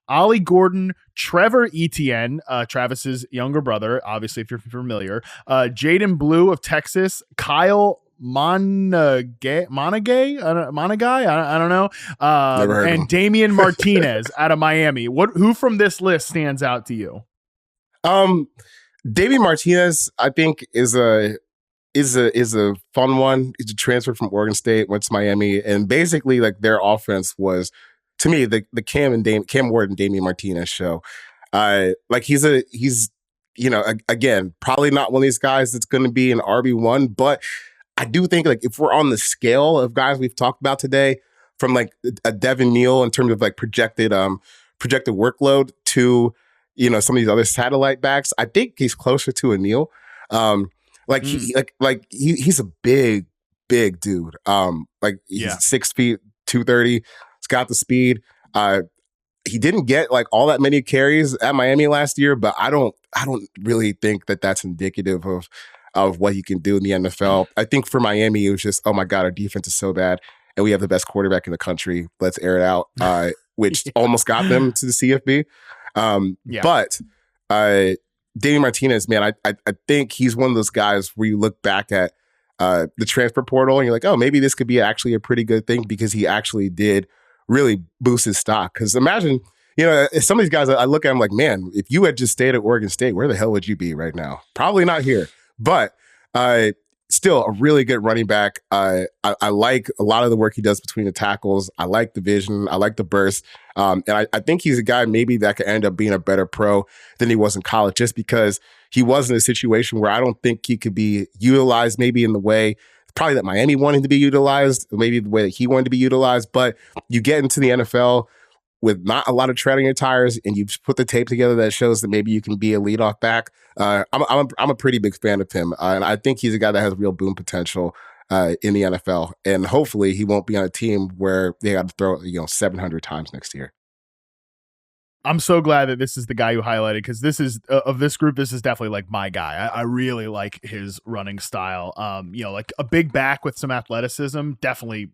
Ollie Gordon, Trevor Etienne, Travis's younger brother, obviously, if you're familiar, Jaydon Blue of Texas, Kyle Monagai, I don't know, and Damien Martinez out of Miami. Who from this list stands out to you? Damien Martinez, I think, is a fun one. He's a transfer from Oregon State, went to Miami, and basically like their offense was, to me, the Cam Ward and Damien Martinez show. Like he's again, probably not one of these guys that's going to be an RB1, but I do think like if we're on the scale of guys we've talked about today, from like a Devin Neal in terms of like projected workload to some of these other satellite backs, I think he's closer to a Neal. He's a big dude. He's 6 feet 230. He's got the speed. He didn't get like all that many carries at Miami last year, but I don't really think that that's indicative of what he can do in the NFL. I think for Miami, it was just, oh my God, our defense is so bad, and we have the best quarterback in the country. Let's air it out, which almost got them to the CFB. But Damien Martinez, man, I think he's one of those guys where you look back at the transfer portal and you're like, oh, maybe this could be actually a pretty good thing, because he actually did really boost his stock. Because imagine, some of these guys, I look at them like, man, if you had just stayed at Oregon State, where the hell would you be right now? Probably not here. But still a really good running back. I like a lot of the work he does between the tackles. I like the vision. I like the burst. And I think he's a guy maybe that could end up being a better pro than he was in college, just because he was in a situation where I don't think he could be utilized maybe in the way probably that Miami wanted to be utilized, maybe the way that he wanted to be utilized. But you get into the NFL with not a lot of tread on your tires, and you put the tape together that shows that maybe you can be a leadoff back. I'm a pretty big fan of him, and I think he's a guy that has real boom potential in the NFL. And hopefully, he won't be on a team where they got to throw 700 times next year. I'm so glad that this is the guy you highlighted, because this is of this group, this is definitely like my guy. I really like his running style. Like a big back with some athleticism, definitely,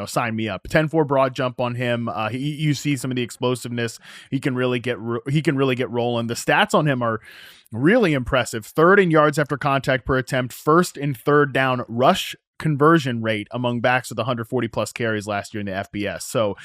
sign me up. 10-4 broad jump on him. You see some of the explosiveness. He can really get rolling. The stats on him are really impressive. 3rd in yards after contact per attempt, 1st in 3rd down rush conversion rate among backs with 140 plus carries last year in the FBS. So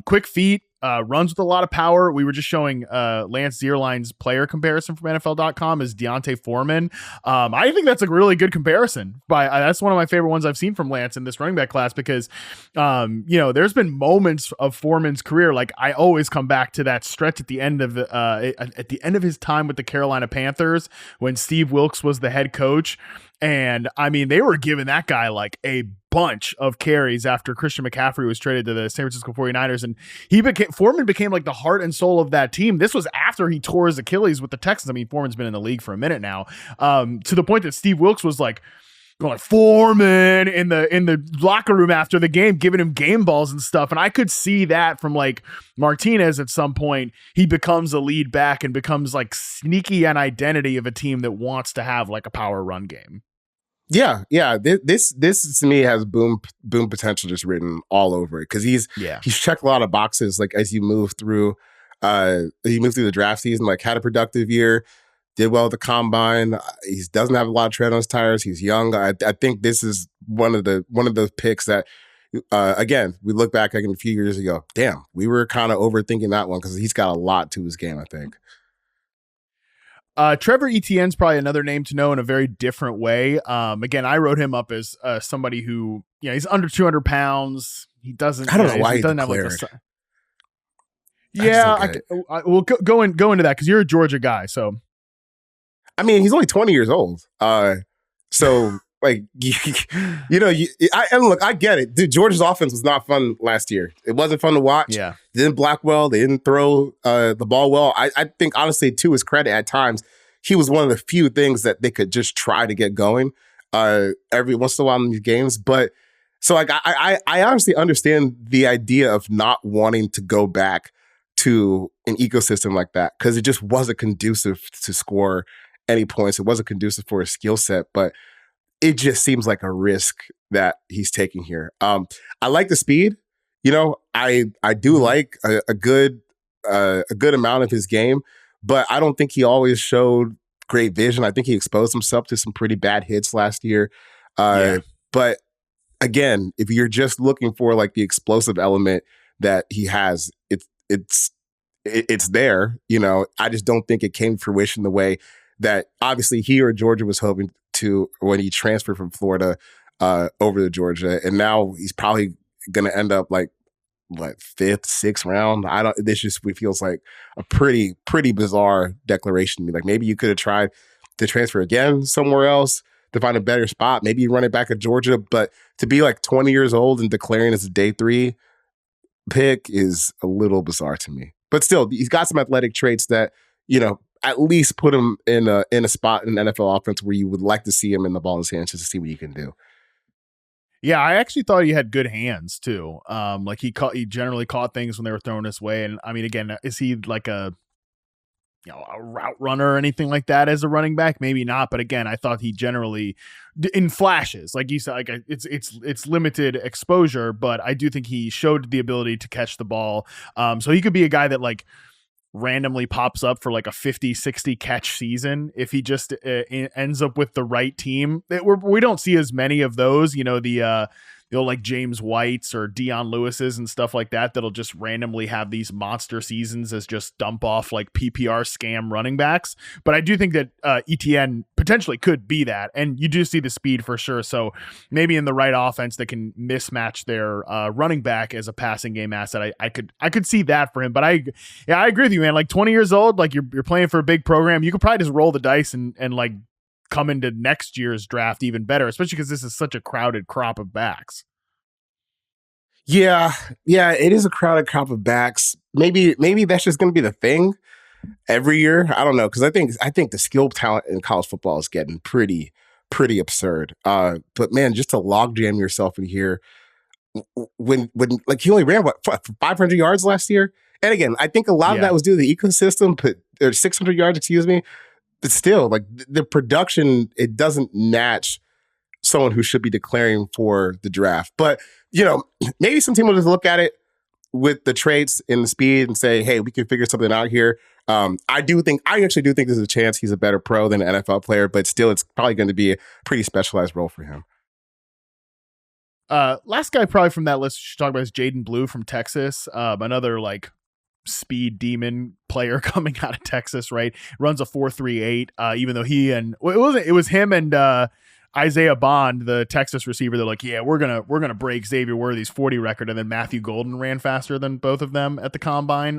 quick feet, runs with a lot of power. We were just showing Lance Zierlein's player comparison from NFL.com as Deontay Foreman. I think that's a really good comparison. That's one of my favorite ones I've seen from Lance in this running back class, because there's been moments of Foreman's career, like I always come back to that stretch at the end of his time with the Carolina Panthers when Steve Wilkes was the head coach. And I mean, they were giving that guy like a bunch of carries after Christian McCaffrey was traded to the San Francisco 49ers. And Foreman became like the heart and soul of that team. This was after he tore his Achilles with the Texans. I mean, Foreman's been in the league for a minute now, to the point that Steve Wilkes was like, going Foreman in the locker room after the game, giving him game balls and stuff. And I could see that from like Martinez at some point. He becomes a lead back and becomes like sneaky an identity of a team that wants to have like a power run game. Yeah. This to me has boom potential just written all over it, because he's checked a lot of boxes. Like as you move through the draft season, like had a productive year, did well at the combine. He doesn't have a lot of tread on his tires. He's young. I think this is one of those picks that, again, we look back like a few years ago. Damn, we were kind of overthinking that one because he's got a lot to his game, I think. Trevor Etienne's probably another name to know in a very different way. Again, I wrote him up as somebody who, he's under 200 pounds. He doesn't. I don't know why he doesn't declared. have like we'll go into that because you're a Georgia guy, so. I mean, he's only 20 years old. So like, and look, I get it. Dude, Georgia's offense was not fun last year. It wasn't fun to watch. Yeah. They didn't block well. They didn't throw the ball well. I think, honestly, to his credit, at times, he was one of the few things that they could just try to get going every once in a while in these games. But so like, I honestly understand the idea of not wanting to go back to an ecosystem like that, because it just wasn't conducive to score any points. It wasn't conducive for his skill set, but it just seems like a risk that he's taking here. I like the speed. I do like a good amount of his game, but I don't think he always showed great vision. I think he exposed himself to some pretty bad hits last year. But again, if you're just looking for like the explosive element that he has, it's there. I just don't think it came to fruition the way that obviously he or Georgia was hoping to when he transferred from Florida over to Georgia. And now he's probably going to end up like, what, 5th, 6th round? This just feels like a pretty bizarre declaration to me. Like maybe you could have tried to transfer again somewhere else to find a better spot. Maybe you run it back at Georgia, but to be like 20 years old and declaring as a day 3 pick is a little bizarre to me. But still, he's got some athletic traits that, at least put him in a spot in the NFL offense where you would like to see him in the ball in his hands just to see what he can do. Yeah, I actually thought he had good hands too. Like he generally caught things when they were thrown his way. And I mean, again, is he like a route runner or anything like that as a running back? Maybe not. But again, I thought he generally, in flashes, like you said, like it's limited exposure, but I do think he showed the ability to catch the ball. So he could be a guy that like randomly pops up for like a 50-60 catch season if he just ends up with the right team. We don't see as many of those, the like James Whites or Dion Lewis's and stuff like that that'll just randomly have these monster seasons as just dump off like PPR scam running backs. But I do think that Etienne potentially could be that, and you do see the speed for sure. So maybe in the right offense that can mismatch their running back as a passing game asset, I could see that for him. But I agree with you, man. Like 20 years old, like you're playing for a big program, you could probably just roll the dice and like come into next year's draft even better, especially because this is such a crowded crop of backs. Yeah, it is a crowded crop of backs. Maybe that's just going to be the thing every year. I don't know, because I think the skill talent in college football is getting pretty absurd. But man, just to logjam yourself in here when like he only ran 500 yards last year, and again, I think a lot of that was due to the ecosystem, or 600 yards, excuse me. But still, like the production, it doesn't match someone who should be declaring for the draft. But maybe some team will just look at it with the traits and the speed and say, hey, we can figure something out here. I actually do think there's a chance he's a better pro than an NFL player, but still it's probably going to be a pretty specialized role for him. Last guy probably from that list we should talk about is Jaydon Blue from Texas. Another like speed demon player coming out of Texas, right? Runs a 4.38, even though it was him and Isaiah Bond, the Texas receiver. They're like, yeah, we're gonna break Xavier Worthy's 40 record, and then Matthew Golden ran faster than both of them at the combine.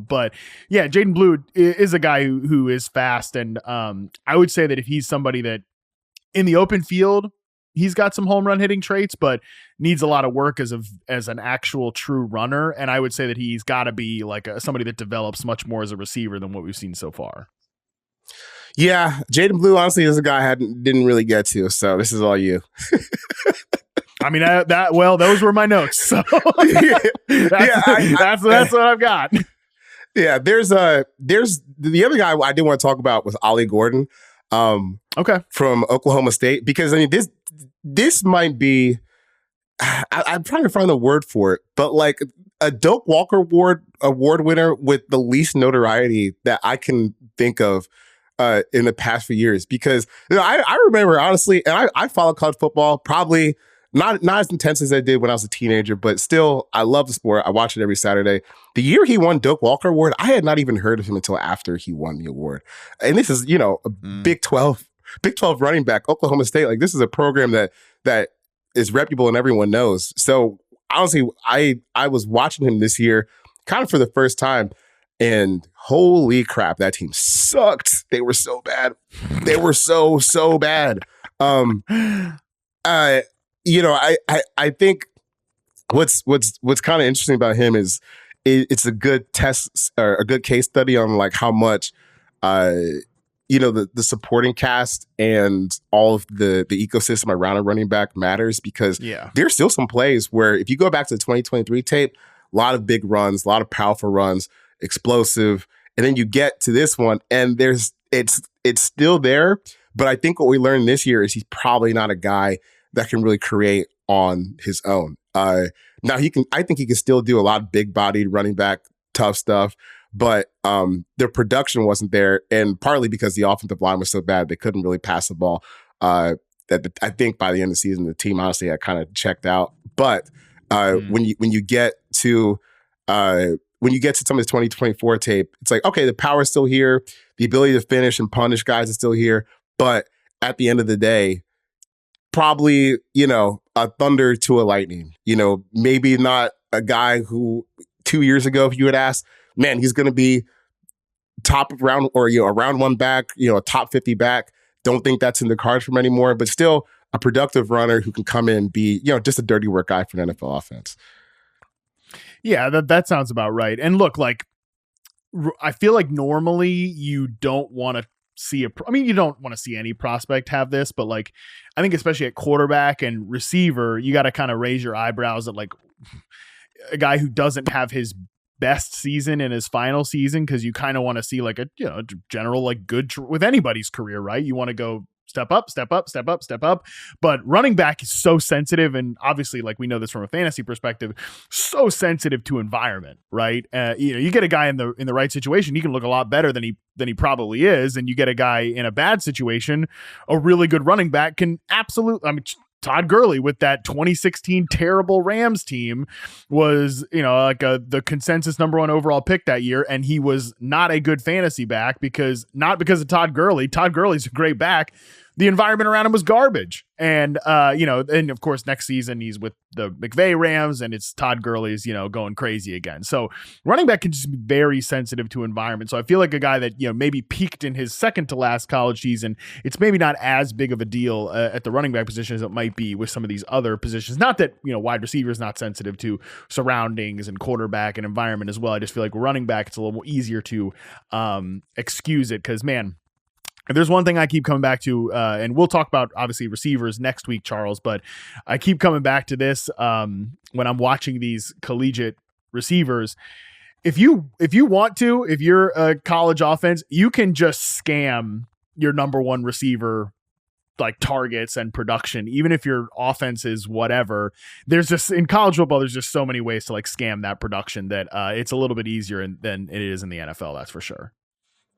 But yeah, Jaydon Blue is a guy who is fast, and I would say that if he's somebody that in the open field, he's got some home run hitting traits, but needs a lot of work as an actual true runner. And I would say that he's got to be like somebody that develops much more as a receiver than what we've seen so far. Yeah, Jaydon Blue, honestly, is a guy I didn't really get to, so this is all you. I mean, those were my notes. So that's what I've got. Yeah, there's the other guy I did want to talk about was Ollie Gordon, from Oklahoma State, because I mean this might be I'm trying to find the word for it, but like a Doak Walker award winner with the least notoriety that I can think of in the past few years, because I remember honestly, and I followed college football probably not as intense as I did when I was a teenager, but still I love the sport. I watch it every Saturday. The year he won Doak Walker Award, I had not even heard of him until after he won the award. And this is, a Big 12 running back, Oklahoma State. Like, this is a program that is reputable and everyone knows. So honestly, I was watching him this year kind of for the first time, and holy crap, that team sucked. They were so bad. They were so bad. I think what's kind of interesting about him is it's a good test or a good case study on like how much the supporting cast and all of the ecosystem around a running back matters, because there's still some plays where if you go back to the 2023 tape, a lot of big runs, a lot of powerful runs, explosive, and then you get to this one and it's still there. But I think what we learned this year is he's probably not a guy that can really create on his own. Now I think he can still do a lot of big bodied running back tough stuff, but their production wasn't there, and partly because the offensive line was so bad they couldn't really pass the ball. I think by the end of the season the team honestly had kind of checked out. But when you get to some of his 2024 tape, it's like, okay, the power is still here, the ability to finish and punish guys is still here, but at the end of the day, probably, a thunder to a lightning. Maybe not a guy who 2 years ago, if you had asked, man, he's going to be top of round or, a round one back, a top 50 back. Don't think that's in the cards for him anymore, but still a productive runner who can come in and be, just a dirty work guy for an NFL offense. Yeah, that sounds about right. And look, like, I feel like normally you don't want to you don't want to see any prospect have this, but like, I think especially at quarterback and receiver, you got to kind of raise your eyebrows at like a guy who doesn't have his best season in his final season, because you kind of want to see like a general like good with anybody's career, right? You want to go step up. But running back is so sensitive, and obviously, like, we know this from a fantasy perspective, so sensitive to environment, right? You get a guy in the right situation, he can look a lot better than he probably is, and you get a guy in a bad situation, a really good running back can absolutely. I mean, Todd Gurley with that 2016 terrible Rams team was, the consensus number 1 overall pick that year. And he was not a good fantasy back not because of Todd Gurley. Todd Gurley's a great back. The environment around him was garbage. And, and of course, next season he's with the McVay Rams and it's Todd Gurley's, going crazy again. So running back can just be very sensitive to environment. So I feel like a guy that, maybe peaked in his second to last college season, it's maybe not as big of a deal at the running back position as it might be with some of these other positions. Not that, wide receiver is not sensitive to surroundings and quarterback and environment as well. I just feel like running back, it's a little more easier to excuse it, because, man, if there's one thing I keep coming back to, and we'll talk about obviously receivers next week, Charles, but I keep coming back to this when I'm watching these collegiate receivers. If you want to, if you're a college offense, you can just scam your number one receiver like targets and production, even if your offense is whatever. There's just, in college football, there's just so many ways to like scam that production that it's a little bit easier than it is in the NFL. That's for sure.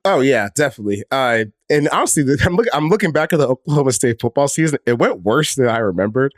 Oh yeah, definitely. And honestly, I'm looking back at the Oklahoma State football season. It went worse than I remembered.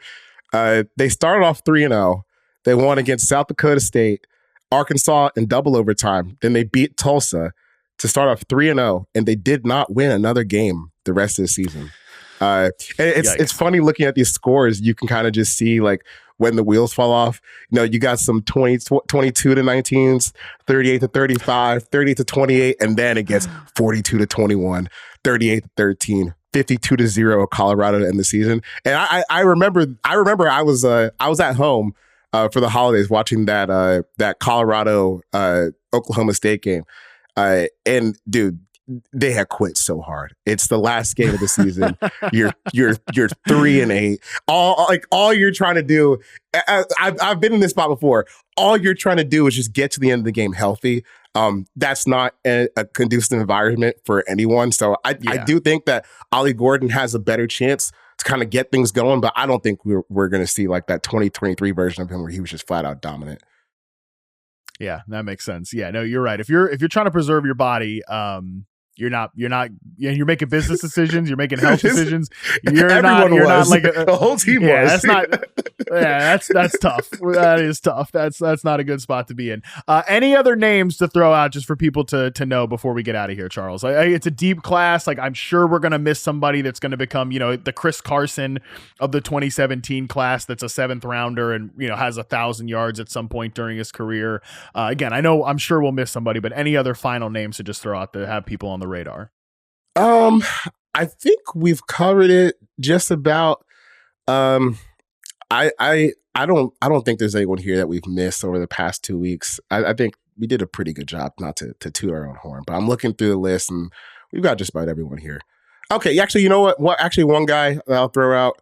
They started off 3-0. They won against South Dakota State, Arkansas in double overtime. Then they beat Tulsa to start off 3-0, and they did not win another game the rest of the season. And it's funny looking at these scores. You can kind of just see like when the wheels fall off. You got some 22 to 19s, 38 to 35, 30 to 28, and then it gets 42 to 21, 38 to 13, 52-0 Colorado to end the season. And I remember I was at home for the holidays watching that Colorado Oklahoma State game. And dude, they had quit so hard. It's the last game of the season. You're 3-8. All you're trying to do. I've been in this spot before. All you're trying to do is just get to the end of the game healthy. That's not a conducive environment for anyone. So I do think that Ollie Gordon has a better chance to kind of get things going, but I don't think we're going to see like that 2023 version of him where he was just flat out dominant. Yeah, that makes sense. Yeah, no, you're right. If you're trying to preserve your body, you're making business decisions, you're making health decisions. You're not like the whole team was. That's tough. That is tough. That's not a good spot to be in. Any other names to throw out just for people to know before we get out of here, Charles? It's a deep class. Like, I'm sure we're going to miss somebody that's going to become, the Chris Carson of the 2017 class that's a 7th rounder and, has 1,000 yards at some point during his career. Again, I'm sure we'll miss somebody, but any other final names to just throw out to have people on the radar? I think we've covered it just about. I don't think there's anyone here that we've missed over the past 2 weeks. I think we did a pretty good job, not to toot our own horn, but I'm looking through the list and we've got just about everyone here. Okay, actually, you know what? Actually, one guy that I'll throw out,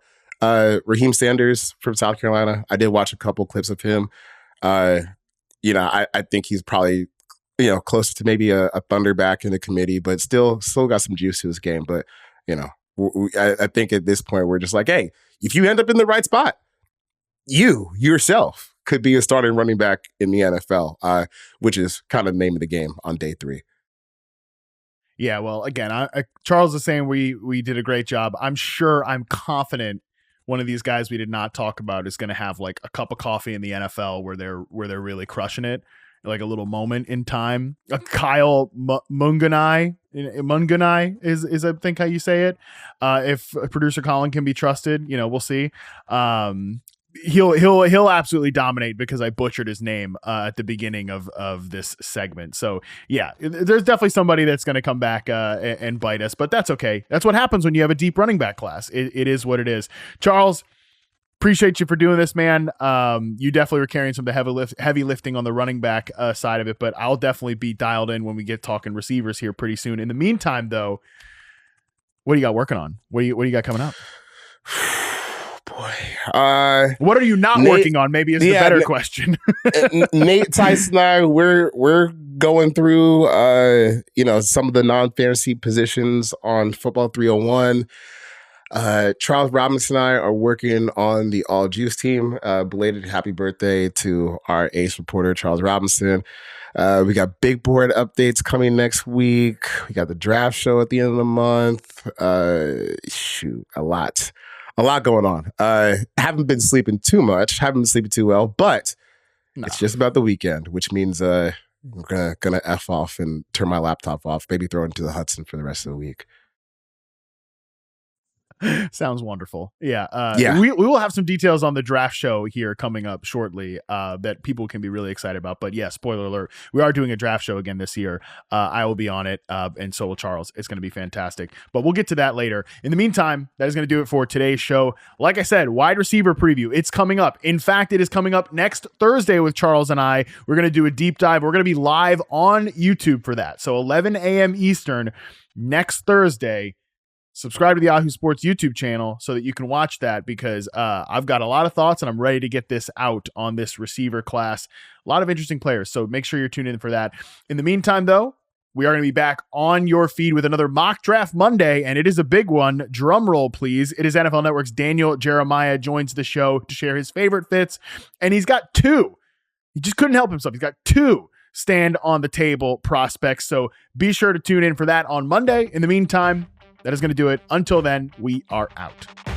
Raheem Sanders from South Carolina. I did watch a couple clips of him. I think he's probably closer to maybe a Thunderback in the committee, but still got some juice to his game. But, I think at this point, we're just like, hey, if you end up in the right spot, you yourself could be a starting running back in the NFL, which is kind of the name of the game on day 3. Yeah, well, again, Charles is saying we did a great job. I'm confident one of these guys we did not talk about is going to have like a cup of coffee in the NFL where they're really crushing it. Like a little moment in time. Kyle Munganai is I think how you say it. If producer Colin can be trusted, we'll see. He'll absolutely dominate because I butchered his name at the beginning of this segment. So yeah, there's definitely somebody that's going to come back and bite us, but that's okay. That's what happens when you have a deep running back class. It is what it is. Charles, appreciate you for doing this, man. You definitely were carrying some of the heavy lifting on the running back side of it, but I'll definitely be dialed in when we get talking receivers here pretty soon. In the meantime, though, what do you got working on? What do you got coming up? Boy, what are you not working on? Maybe is the better question. Nate, Tyson, and I, we're going through some of the non-fantasy positions on Football 301. Charles Robinson and I are working on the All Juice team. Belated happy birthday to our ace reporter, Charles Robinson. We got big board updates coming next week. We got the draft show at the end of the month. A lot going on. Haven't been sleeping too much. Haven't been sleeping too well, but it's just about the weekend, which means we're gonna F off and turn my laptop off, maybe throw it into the Hudson for the rest of the week. Sounds wonderful. Yeah. We will have some details on the draft show here coming up shortly that people can be really excited about. But yeah, spoiler alert, we are doing a draft show again this year. I will be on it, and so will Charles. It's going to be fantastic. But we'll get to that later. In the meantime, that is going to do it for today's show. Like I said, wide receiver preview. It's coming up. In fact, it is coming up next Thursday with Charles and I. We're going to do a deep dive. We're going to be live on YouTube for that. So 11 a.m. Eastern next Thursday. Subscribe to the Yahoo Sports YouTube channel so that you can watch that because I've got a lot of thoughts and I'm ready to get this out on this receiver class. A lot of interesting players, so make sure you're tuned in for that. In the meantime, though, we are going to be back on your feed with another Mock Draft Monday, and it is a big one. Drum roll, please. It is NFL Network's Daniel Jeremiah joins the show to share his favorite fits, and he's got 2. He just couldn't help himself. He's got 2 stand on the table prospects, so be sure to tune in for that on Monday. In the meantime, that is going to do it. Until then, we are out.